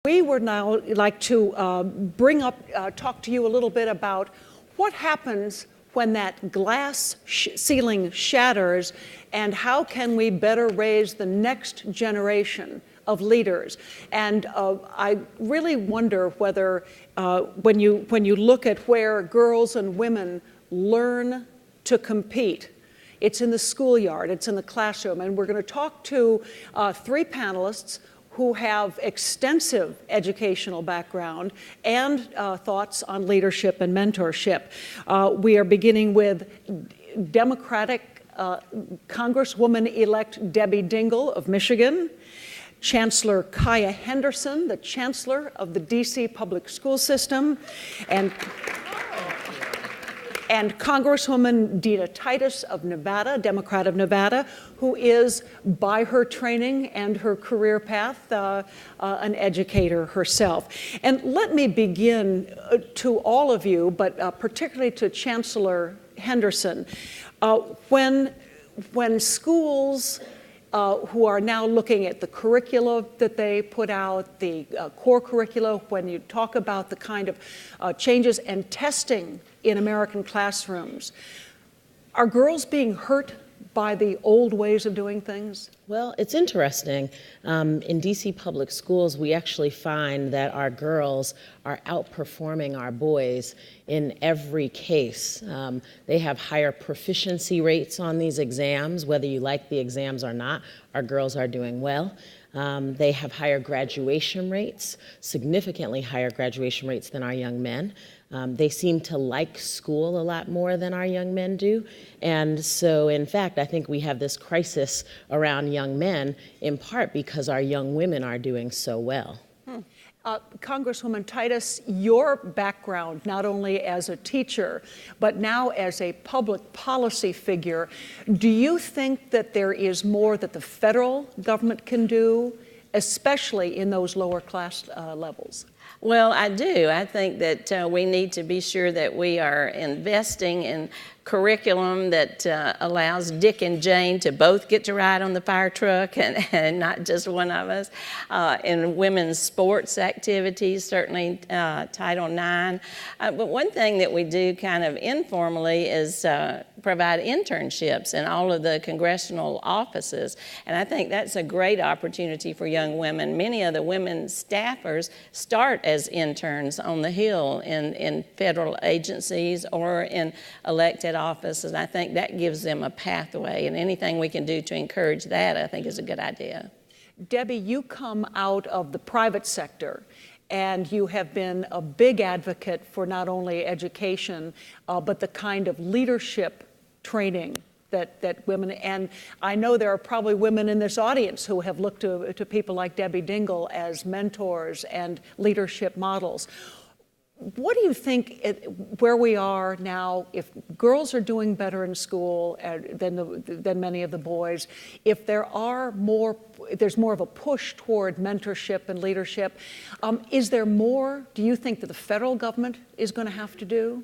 we would now like to talk to you a little bit about what happens when that glass ceiling shatters, and how can we better raise the next generation of leaders. And I really wonder whether when you look at where girls and women learn to compete, it's in the schoolyard, it's in the classroom. And we're going to talk to three panelists who have extensive educational background and thoughts on leadership and mentorship. We are beginning with Democratic Congresswoman-elect Debbie Dingell of Michigan, Chancellor Kaya Henderson, the Chancellor of the DC Public School System, and Congresswoman Dina Titus of Nevada, Democrat of Nevada, who is, by her training and her career path, an educator herself. And let me begin to all of you, but particularly to Chancellor Henderson. When schools who are now looking at the curricula that they put out, the core curricula, when you talk about the kind of changes and testing in American classrooms, are girls being hurt by the old ways of doing things? Well, it's interesting. In DC public schools, we actually find that our girls are outperforming our boys in every case. They have higher proficiency rates on these exams, whether you like the exams or not. Our girls are doing well. They have higher graduation rates, significantly higher graduation rates than our young men. They seem to like school a lot more than our young men do. And so, in fact, I think we have this crisis around young men, in part because our young women are doing so well. Congresswoman Titus, your background, not only as a teacher, but now as a public policy figure, do you think that there is more that the federal government can do, especially in those lower class levels? Well, I do. I think that we need to be sure that we are investing in curriculum that allows Dick and Jane to both get to ride on the fire truck and not just one of us. In women's sports activities, certainly Title IX. But one thing that we do kind of informally is provide internships in all of the congressional offices. And I think that's a great opportunity for young women. Many of the women staffers start as interns on the Hill in federal agencies or in elected offices. And I think that gives them a pathway. And anything we can do to encourage that, I think, is a good idea. Debbie, you come out of the private sector, and you have been a big advocate for not only education, but the kind of leadership training that women, and I know there are probably women in this audience who have looked to people like Debbie Dingell as mentors and leadership models. What do you think where we are now, if girls are doing better in school than many of the boys, if there's more of a push toward mentorship and leadership, is there more, do you think, that the federal government is going to have to do?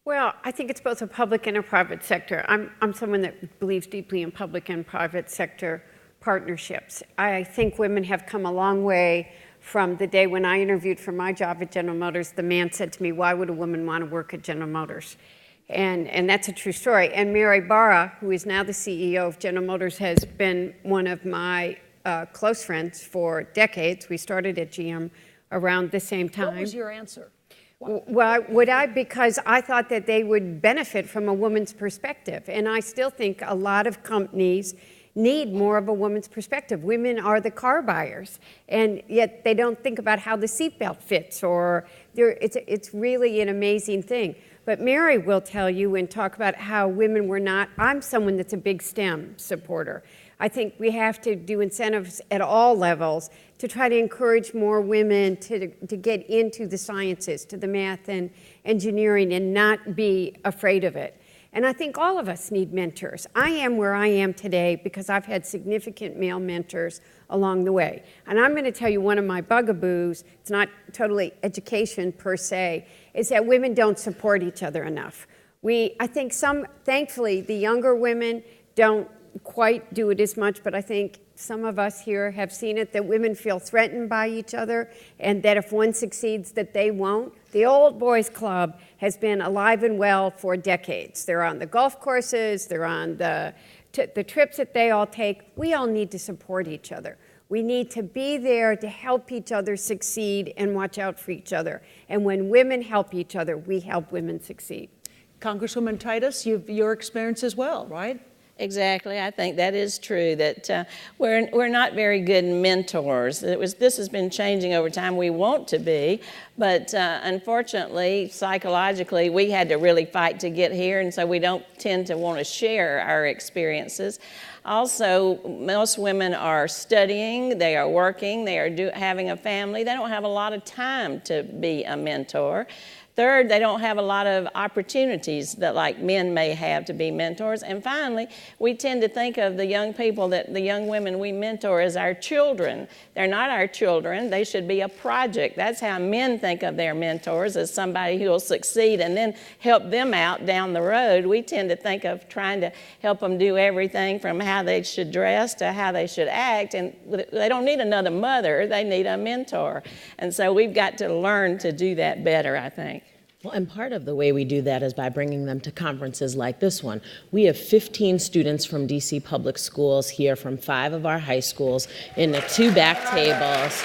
Well, I think it's both a public and a private sector. I'm someone that believes deeply in public and private sector partnerships. I think women have come a long way from the day when I interviewed for my job at General Motors. The man said to me, "Why would a woman want to work at General Motors?" And that's a true story. And Mary Barra, who is now the CEO of General Motors, has been one of my close friends for decades. We started at GM around the same time. What was your answer? Well, because I thought that they would benefit from a woman's perspective. And I still think a lot of companies need more of a woman's perspective. Women are the car buyers, and yet they don't think about how the seatbelt fits, or it's really an amazing thing. But Mary will tell you and talk about how women were not. I'm someone that's a big STEM supporter. I think we have to do incentives at all levels to try to encourage more women to get into the sciences, to the math and engineering, and not be afraid of it. And I think all of us need mentors. I am where I am today because I've had significant male mentors along the way. And I'm going to tell you one of my bugaboos, it's not totally education per se, is that women don't support each other enough. I think thankfully, the younger women don't quite do it as much, but I think some of us here have seen it, that women feel threatened by each other, and that if one succeeds, that they won't. The Old Boys Club has been alive and well for decades. They're on the golf courses, they're on the trips that they all take. We all need to support each other. We need to be there to help each other succeed and watch out for each other. And when women help each other, we help women succeed. Congresswoman Titus, your experience as well, right? Exactly. I think that is true, that we're not very good mentors. This has been changing over time. We want to be, but unfortunately, psychologically, we had to really fight to get here, and so we don't tend to want to share our experiences. Also, most women are studying, they are working, they are having a family. They don't have a lot of time to be a mentor. Third, they don't have a lot of opportunities that like men may have to be mentors. And finally, we tend to think of the young people, that the young women we mentor, as our children. They're not our children. They should be a project. That's how men think of their mentors, as somebody who will succeed and then help them out down the road. We tend to think of trying to help them do everything from how they should dress to how they should act. And they don't need another mother. They need a mentor. And so we've got to learn to do that better, I think. Well, and part of the way we do that is by bringing them to conferences like this one. We have 15 students from DC Public Schools here from 5 of our high schools in the 2 back tables.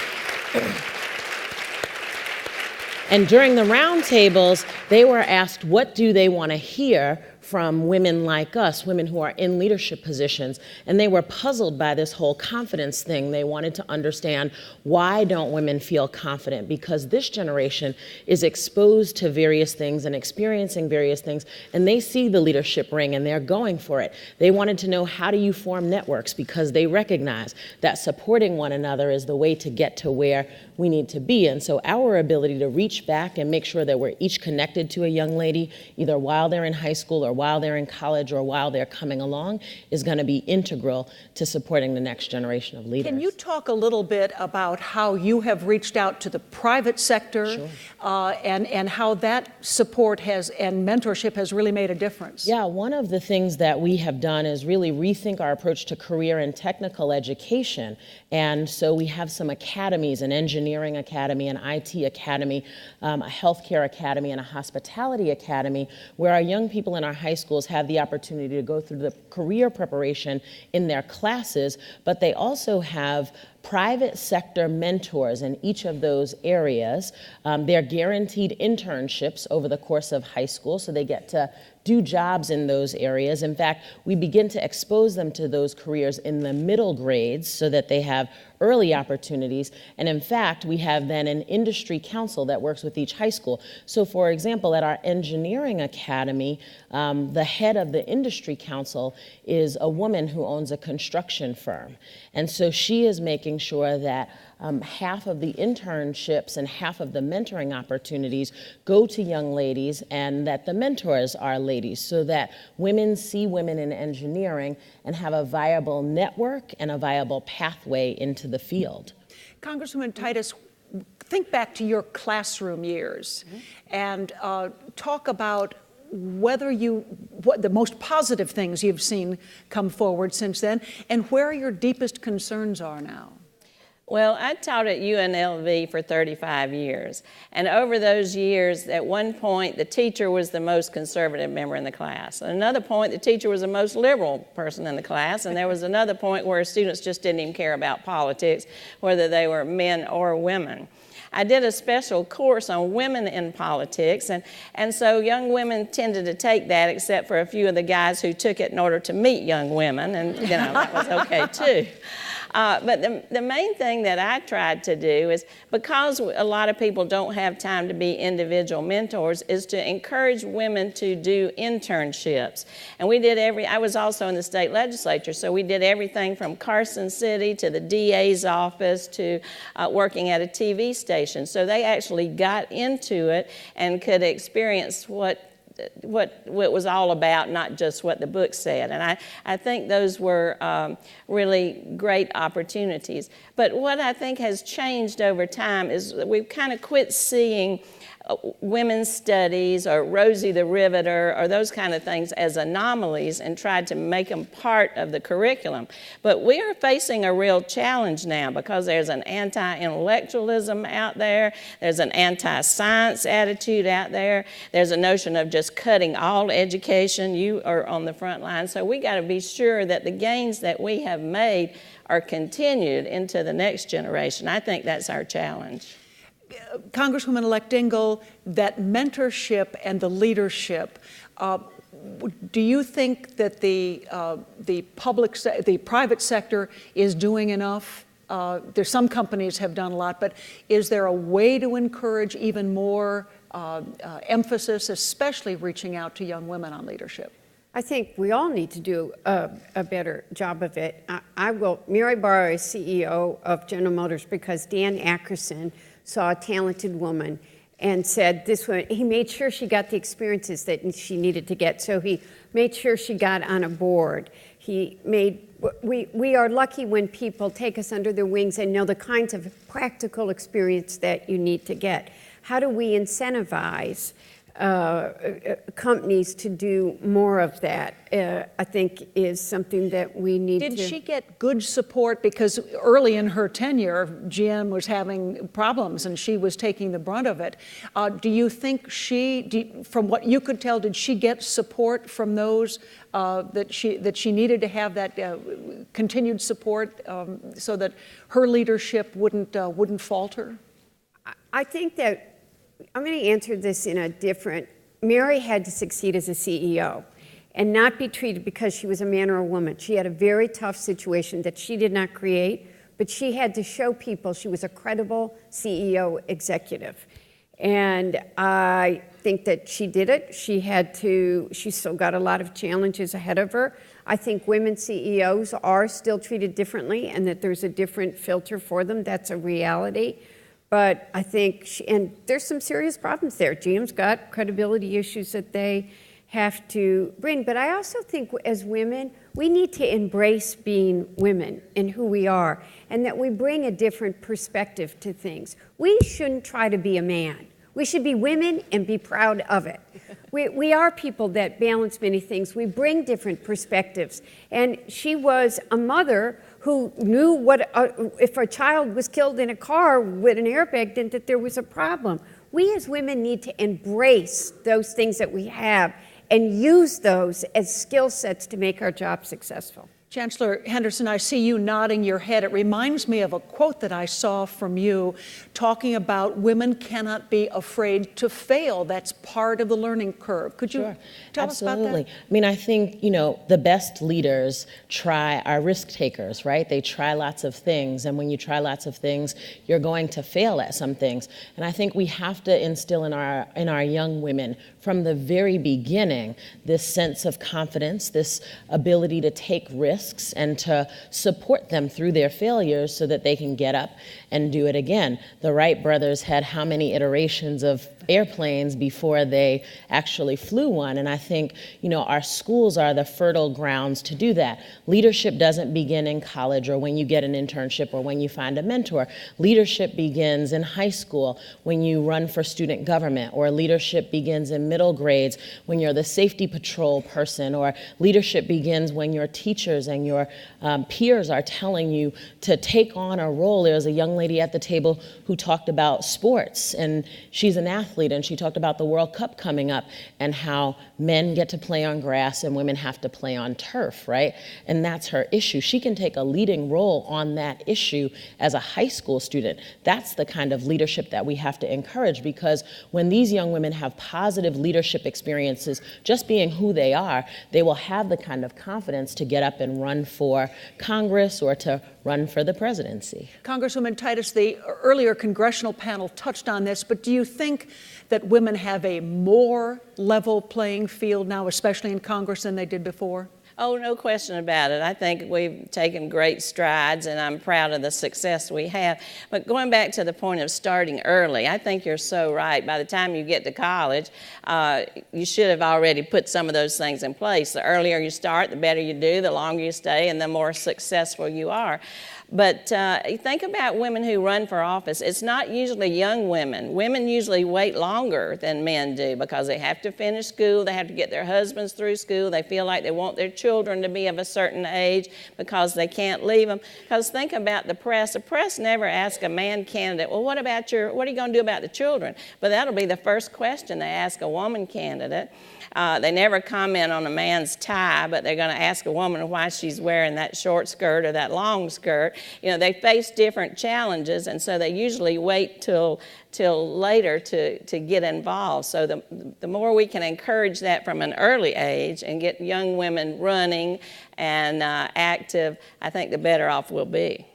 And during the round tables, they were asked, what do they want to hear from women like us, women who are in leadership positions? And they were puzzled by this whole confidence thing. They wanted to understand, why don't women feel confident? Because this generation is exposed to various things and experiencing various things, and they see the leadership ring and they're going for it. They wanted to know, how do you form networks? Because they recognize that supporting one another is the way to get to where we need to be. And so our ability to reach back and make sure that we're each connected to a young lady, either while they're in high school or while they're in college or while they're coming along, is going to be integral to supporting the next generation of leaders. Can you talk a little bit about how you have reached out to the private sector? Sure. And how that support and mentorship has really made a difference? Yeah, one of the things that we have done is really rethink our approach to career and technical education. And so we have some academies, an engineering academy, an IT academy, a healthcare academy, and a hospitality academy, where our young people in our high schools have the opportunity to go through the career preparation in their classes, but they also have private sector mentors in each of those areas. They're guaranteed internships over the course of high school, so they get to do jobs in those areas. In fact, we begin to expose them to those careers in the middle grades so that they have early opportunities. And in fact, we have then an industry council that works with each high school. So for example, at our engineering academy, the head of the industry council is a woman who owns a construction firm. And so she is making sure that half of the internships and half of the mentoring opportunities go to young ladies, and that the mentors are ladies, so that women see women in engineering and have a viable network and a viable pathway into the field. Congresswoman Titus, think back to your classroom years and talk about what the most positive things you've seen come forward since then, and where your deepest concerns are now. Well, I taught at UNLV for 35 years, and over those years, at one point, the teacher was the most conservative member in the class. At another point, the teacher was the most liberal person in the class, and there was another point where students just didn't even care about politics, whether they were men or women. I did a special course on women in politics, and so young women tended to take that, except for a few of the guys who took it in order to meet young women, and that was okay too. But the main thing that I tried to do is, because a lot of people don't have time to be individual mentors, is to encourage women to do internships. And we did I was also in the state legislature, so we did everything from Carson City to the DA's office to working at a TV station. So they actually got into it and could experience what it was all about, not just what the book said. And I think those were really great opportunities. But what I think has changed over time is that we've kind of quit seeing women's studies or Rosie the Riveter or those kind of things as anomalies and tried to make them part of the curriculum. But we are facing a real challenge now because there's an anti-intellectualism out there, there's an anti-science attitude out there, there's a notion of just cutting all education. You are on the front line, so we got to be sure that the gains that we have made are continued into the next generation. I think that's our challenge. Congresswoman-elect Dingell, that mentorship and the leadership, do you think that the private sector is doing enough? There's some companies have done a lot, but is there a way to encourage even more emphasis, especially reaching out to young women on leadership? I think we all need to do a better job of it. Mary Barra is CEO of General Motors because Dan Ackerson saw a talented woman and said this one, he made sure she got the experiences that she needed to get. So he made sure she got on a board. We are lucky when people take us under their wings and know the kinds of practical experience that you need to get. How do we incentivize companies to do more of that, I think is something that we need to. Did she get good support? Because early in her tenure, GM was having problems and she was taking the brunt of it. Do you think from what you could tell, did she get support from those that she needed to have that continued support so that her leadership wouldn't falter? I think that I'm going to answer this in a different. Mary had to succeed as a CEO and not be treated because she was a man or a woman. She had a very tough situation that she did not create, but she had to show people she was a credible CEO executive. And I think that she did it. She still got a lot of challenges ahead of her. I think women CEOs are still treated differently and that there's a different filter for them. That's a reality. But I think, and there's some serious problems there. GM's got credibility issues that they have to bring. But I also think as women, we need to embrace being women and who we are, and that we bring a different perspective to things. We shouldn't try to be a man. We should be women and be proud of it. We are people that balance many things. We bring different perspectives. And she was a mother who knew if a child was killed in a car with an airbag, then that there was a problem. We as women need to embrace those things that we have and use those as skill sets to make our job successful. Chancellor Henderson, I see you nodding your head. It reminds me of a quote that I saw from you talking about women cannot be afraid to fail. That's part of the learning curve. Could you tell us about that? Absolutely. I mean, I think, the best leaders are risk takers, right? They try lots of things. And when you try lots of things, you're going to fail at some things. And I think we have to instill in our young women from the very beginning this sense of confidence, this ability to take risks and to support them through their failures so that they can get up and do it again. The Wright brothers had how many iterations of airplanes before they actually flew one? And I think, our schools are the fertile grounds to do that. Leadership doesn't begin in college or when you get an internship or when you find a mentor. Leadership begins in high school when you run for student government, or leadership begins in middle grades when you're the safety patrol person, or leadership begins when your teachers and your peers are telling you to take on a role. There was a young lady at the table who talked about sports, and she's an athlete, and she talked about the World Cup coming up and how men get to play on grass and women have to play on turf, right? And that's her issue. She can take a leading role on that issue as a high school student. That's the kind of leadership that we have to encourage, because when these young women have positive leadership experiences, just being who they are, they will have the kind of confidence to get up and run for Congress or to run for the presidency. Congresswoman Titus, the earlier congressional panel touched on this, but do you think that women have a more level playing field now, especially in Congress, than they did before? Oh, no question about it. I think we've taken great strides, and I'm proud of the success we have. But going back to the point of starting early, I think you're so right. By the time you get to college, you should have already put some of those things in place. The earlier you start, the better you do, the longer you stay, and the more successful you are. But think about women who run for office. It's not usually young women. Women usually wait longer than men do because they have to finish school, they have to get their husbands through school, they feel like they want their children to be of a certain age because they can't leave them. Because think about the press. The press never asks a man candidate, well, what are you going to do about the children? But that'll be the first question they ask a woman candidate. They never comment on a man's tie, but they're going to ask a woman why she's wearing that short skirt or that long skirt. You know, they face different challenges, and so they usually wait till later to get involved. So the more we can encourage that from an early age and get young women running and active, I think the better off we'll be.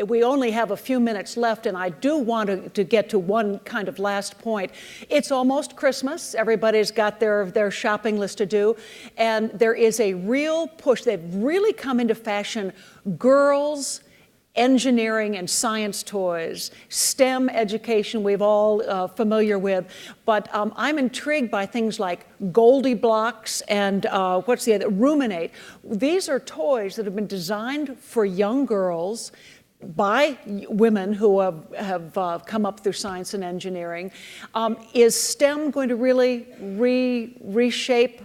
We only have a few minutes left, and I do want to get to one kind of last point. It's almost Christmas. Everybody's got their shopping list to do, and there is a real push. They've really come into fashion, girls' engineering and science toys, STEM education we've all familiar with, but I'm intrigued by things like Goldie Blocks and what's the other, Ruminate. These are toys that have been designed for young girls by women who have come up through science and engineering. Is STEM going to really reshape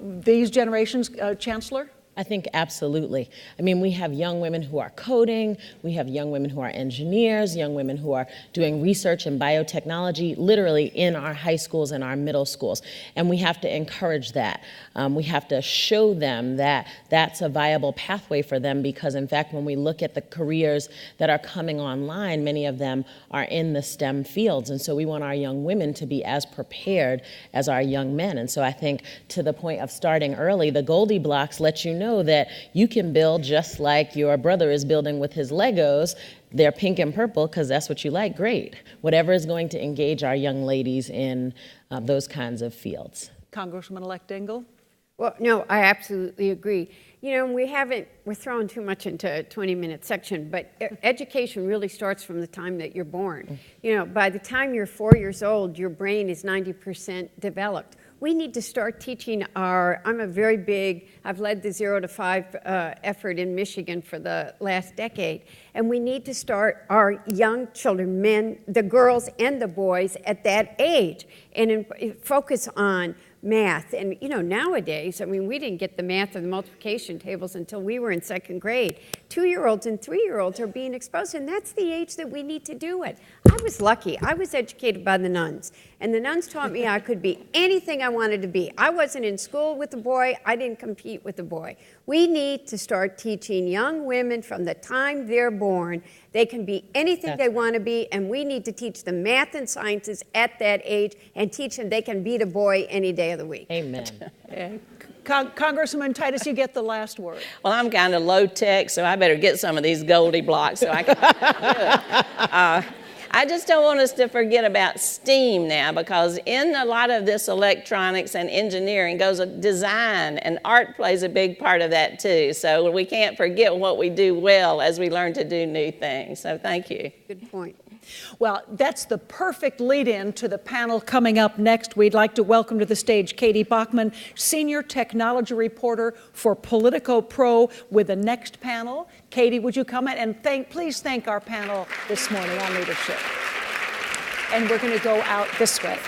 these generations, Chancellor? I think absolutely. I mean, we have young women who are coding, we have young women who are engineers, young women who are doing research in biotechnology, literally in our high schools and our middle schools. And we have to encourage that. We have to show them that that's a viable pathway for them because, in fact, when we look at the careers that are coming online, many of them are in the STEM fields. And so we want our young women to be as prepared as our young men. And so I think to the point of starting early, the Goldie Blocks let you know that you can build just like your brother is building with his Legos. They're pink and purple because that's what you like, great. Whatever is going to engage our young ladies in those kinds of fields. Congresswoman-elect Dingell? Well, no, I absolutely agree. You know, we're throwing too much into a 20-minute section, but education really starts from the time that you're born. You know, by the time you're 4 years old, your brain is 90% developed. We need to start teaching I'm I've led the 0 to 5 effort in Michigan for the last decade, and we need to start our young children, men, the girls and the boys at that age, and focus on math. And you know, nowadays, I mean, we didn't get the math or the multiplication tables until we were in 2nd grade. 2-year-olds and 3-year-olds are being exposed, and that's the age that we need to do it. I was lucky. I was educated by the nuns, and the nuns taught me I could be anything I wanted to be. I wasn't in school with a boy. I didn't compete with a boy. We need to start teaching young women from the time they're born. They can be anything they want to be, and we need to teach them math and sciences at that age and teach them they can beat a boy any day of the week. Amen. Congresswoman Titus, you get the last word. Well, I'm kind of low tech, so I better get some of these Goldie Blocks so I can do it. I just don't want us to forget about STEAM now, because in a lot of this electronics and engineering goes design, and art plays a big part of that too. So we can't forget what we do well as we learn to do new things. So thank you. Good point. Well, that's the perfect lead-in to the panel coming up next. We'd like to welcome to the stage Katie Bachman, Senior Technology Reporter for Politico Pro, with the next panel. Katie, would you come in and please thank our panel this morning on leadership. And we're going to go out this way.